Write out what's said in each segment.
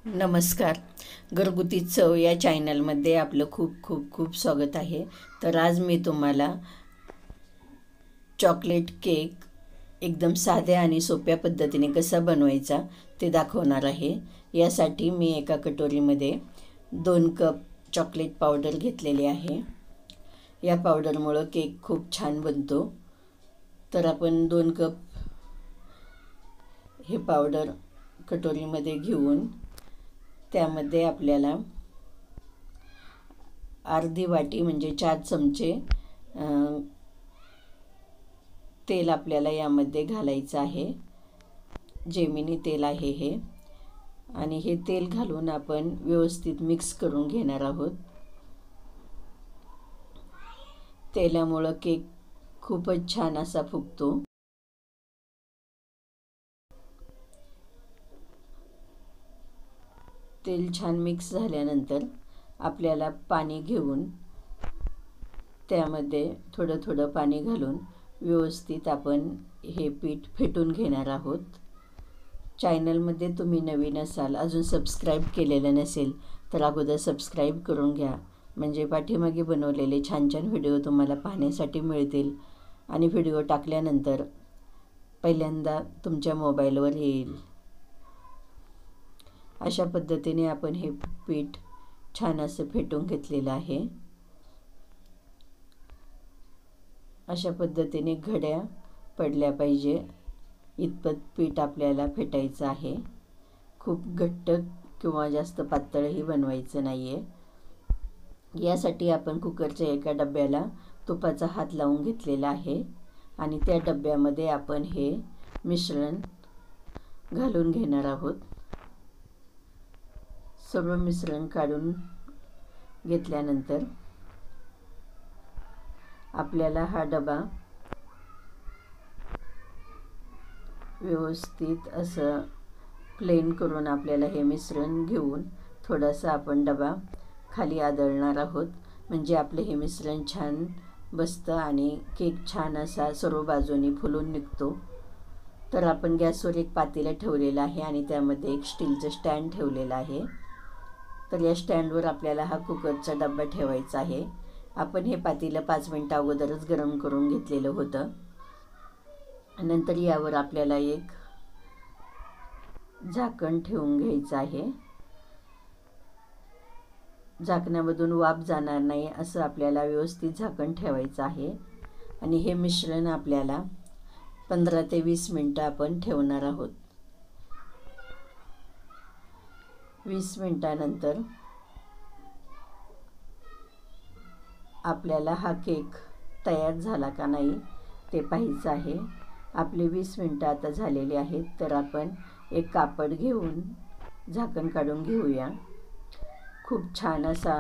नमस्कार. घरगुती चव या चॅनलमध्ये आपलं खूप खूप खूप स्वागत आहे. तर आज मी तुम्हाला चॉकलेट केक एकदम साध्या आणि सोप्या पद्धतीने कसा बनवायचा ते दाखवणार आहे. यासाठी मी एका कटोरीमध्ये 2 कप चॉकलेट पावडर घेतलेली आहे. या पावडरमुळं केक खूप छान बनतो. तर आपण 2 कप हे पावडर कटोरीमध्ये घेऊन त्यामध्ये आपल्याला अर्धी वाटी म्हणजे 4 चमचे तेल आपल्याला यामध्ये घालायचं आहे. जेमिनी तेल आहे हे. आणि हे तेल घालून आपण व्यवस्थित मिक्स करून घेणार आहोत. तेलामुळे केक खूपच छान असा फुगतो. तेल छान मिक्स झाल्यानंतर आपल्याला पाणी घेऊन त्यामध्ये थोडं थोडं पाणी घालून व्यवस्थित आपण हे पीठ फेटून घेणार आहोत. चॅनलमध्ये तुम्ही नवीन असाल, अजून सबस्क्राईब केलेलं नसेल तर अगोदर सबस्क्राईब करून घ्या, म्हणजे पाठीमागे बनवलेले छान छान व्हिडिओ तुम्हाला पाहण्यासाठी मिळतील आणि व्हिडिओ टाकल्यानंतर पहिल्यांदा तुमच्या मोबाईलवर येईल. अशा पद्धतीने आपण हे पीठ छान असं फेटून घेतलेलं आहे. अशा पद्धतीने घड्या पडल्या पाहिजे इतपत पीठ आपल्याला फेटायचं आहे. खूप घट्ट किंवा जास्त पातळही बनवायचं नाही आहे. यासाठी आपण कुकरच्या एका डब्याला तुपाचा हात लावून घेतलेला आहे आणि त्या डब्यामध्ये आपण हे मिश्रण घालून घेणार आहोत. सर्व मिश्रण काढून घेतल्यानंतर आपल्याला हा डबा व्यवस्थित असं प्लेन करून आपल्याला हे मिश्रण घेऊन थोडासा आपण डबा खाली आदळणार आहोत, म्हणजे आपले हे मिश्रण छान बसतं आणि केक छान असा सर्व बाजूनी फुलून निघतो. तर आपण गॅसवर एक पातेलं ठेवलेलं आहे आणि त्यामध्ये एक स्टीलचं स्टँड ठेवलेलं आहे. तर या स्टँडवर आपल्याला हा कुकरचा डबा ठेवायचा आहे. आपण हे पातेलं 5 मिनिटं अगोदरच गरम करून घेतलेलं होतं. नंतर यावर आपल्याला एक झाकण ठेवून घ्यायचं आहे. झाकणामधून वाफ जाणार नाही असं आपल्याला व्यवस्थित झाकण ठेवायचं आहे. आणि हे मिश्रण आपल्याला 15 ते 20 मिनिटं आपण ठेवणार आहोत. 20 मिनिटानंतर आपल्याला हा केक तयार झाला का नाही ते पाहायचं आहे. आपले 20 मिनिटं आता झालेली आहेत. तर आपण एक कापड घेऊन झाकण काढून घेऊया. खूप छान असा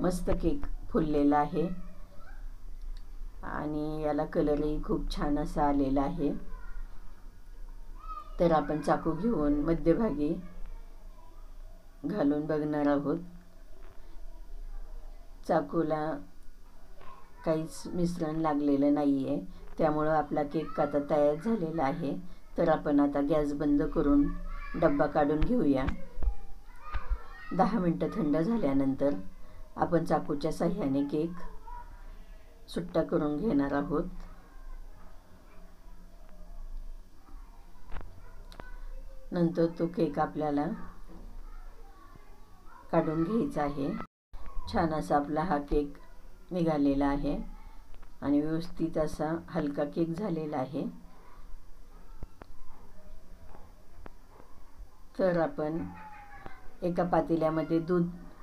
मस्त केक फुललेला आहे आणि याला कलरही खूप छान असा आलेला आहे. तर आपण चाकू घेऊन मध्यभागी घालून बघणार आहोत. चाकूला काहीच मिश्रण लागलेलं नाही आहे, त्यामुळं आपला केक आता तयार झालेला आहे. तर आपण आता गॅस बंद करून डब्बा काढून घेऊया. 10 मिनिटं थंड झाल्यानंतर आपण चाकूच्या साह्याने केक सुट्टा करून घेणार आहोत. नंतर तो केक आपल्याला काढून घ्यायचा आहे. छान असा आपला हा केक निघालेला आहे आणि व्यवस्थित असा हलका केक झालेला आहे. तर आपण एका पातेल्यामध्ये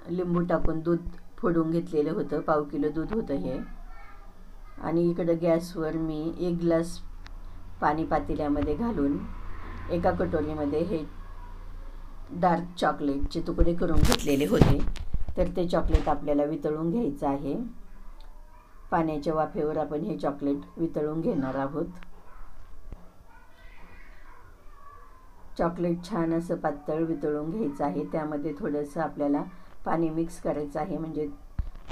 लिंबू टाकून दूध फोडून घेतलेलं होतं. 1/2 किलो दूध होतं हे. आणि इकडं गॅसवर मी 1 ग्लास पाणी पातेल्यामध्ये घालून एका कटोरीमध्ये हे डार्क चॉकलेटचे तुकडे करून घेतलेले होते. तर ते चॉकलेट आपल्याला वितळून घ्यायचं आहे. पाण्याच्या वाफेवर आपण हे चॉकलेट वितळून घेणार आहोत. चॉकलेट छान असं पातळ वितळून घ्यायचं आहे. त्यामध्ये थोडंसं आपल्याला पाणी मिक्स करायचं आहे, म्हणजे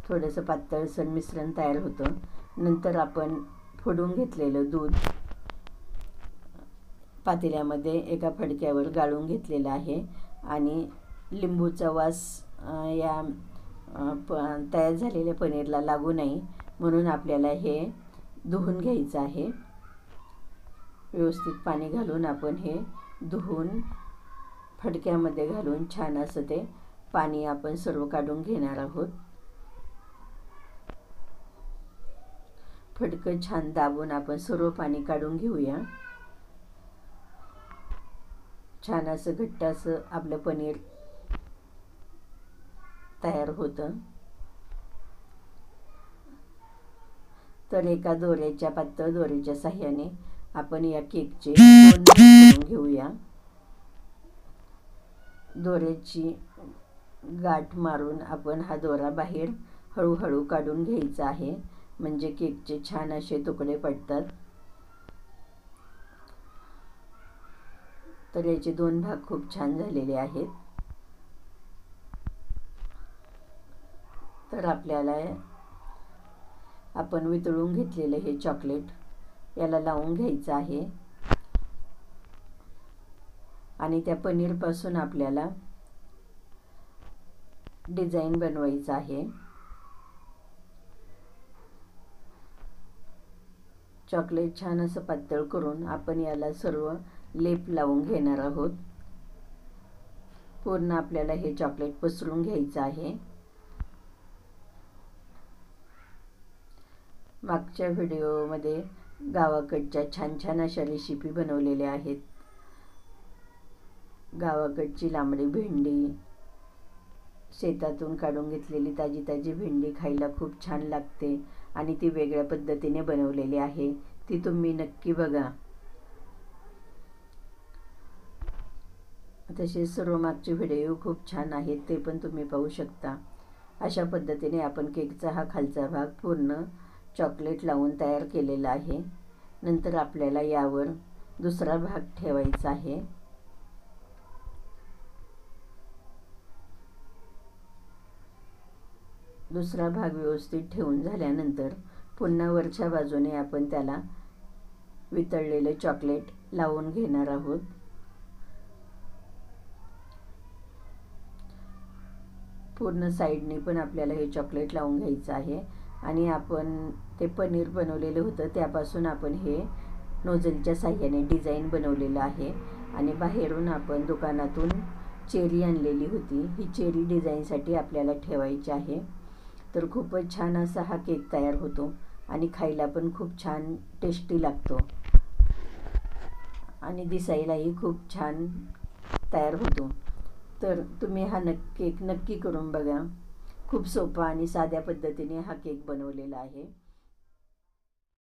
थोडंसं पातळसर मिश्रण तयार होतं. नंतर आपण फोडून घेतलेलं दूध पातेल्यामध्ये एका फडक्यावर गाळून घेतलेलं आहे आणि लिंबूचा वास या तयार झालेल्या पनीरला लागू नये म्हणून आपल्याला हे धुवून घ्यायचं आहे. व्यवस्थित पाणी घालून आपण हे धुवून फडक्यामध्ये घालून छान असं ते पाणी आपण सर्व काढून घेणार आहोत. फडकं छान दाबून आपण सर्व पाणी काढून घेऊया. छान असं घट्ट असं आपलं पनीर तयार होतं. तर एका पातळ दोऱ्याच्या साहाय्याने आपण या केकचे दोन भाग करून घेऊया. दोऱ्याची गाठ मारून आपण हा दोरा बाहेर हळूहळू काढून घ्यायचा आहे, म्हणजे केकचे छान असे तुकडे पडतात. तर याचे दोन भाग खूप छान झालेले आहेत. तर आपल्याला आपण वितळून घेतलेले हे चॉकलेट याला लावून घ्यायचं आहे आणि त्या पनीरपासून आपल्याला डिझाईन बनवायचं आहे. चॉकलेट छान असं पातळ करून आपण याला सर्व लेप लावून घेणार आहोत. पूर्ण आपल्याला हे चॉकलेट पसरून घ्यायचं आहे. मागच्या व्हिडिओमध्ये गावाकडच्या छान छान अशा रेसिपी बनवलेल्या आहेत. गावाकडची लांबडी भेंडी, शेतातून काढून घेतलेली ताजी ताजी भेंडी खायला खूप छान लागते आणि ती वेगळ्या पद्धतीने बनवलेली आहे. ती तुम्ही नक्की बघा. तसे सर्व मागचे व्हिडिओ खूप छान आहेत, ते पण तुम्ही पाहू शकता. अशा पद्धतीने आपण केकचा हा खालचा भाग पूर्ण चॉकलेट लावून तयार केलेला आहे. नंतर आपल्याला यावर दुसरा भाग ठेवायचा आहे. दुसरा भाग व्यवस्थित ठेवून झाल्यानंतर पुन्हा वरच्या बाजूने आपण त्याला वितळलेले चॉकलेट लावून घेणार आहोत. पूर्ण साईडने पण आपल्याला हे चॉकलेट लावून घ्यायचं आहे आणि आपण ते पनीर बनवलेलं होतं त्यापासून आपण हे नोझलच्या साहाय्याने डिझाईन बनवलेलं आहे. आणि बाहेरून आपण दुकानातून चेरी आणलेली होती. ही चेरी डिझाईनसाठी आपल्याला ठेवायची आहे. तर खूपच छान असा हा केक तयार होतो आणि खायला पण खूप छान टेस्टी लागतो आणि दिसायलाही खूप छान तयार होतो. तर तुम्ही हा केक नक्की करून बघा. खूप सोपा आणि साध्या पद्धतीने हा केक बनवलेला आहे.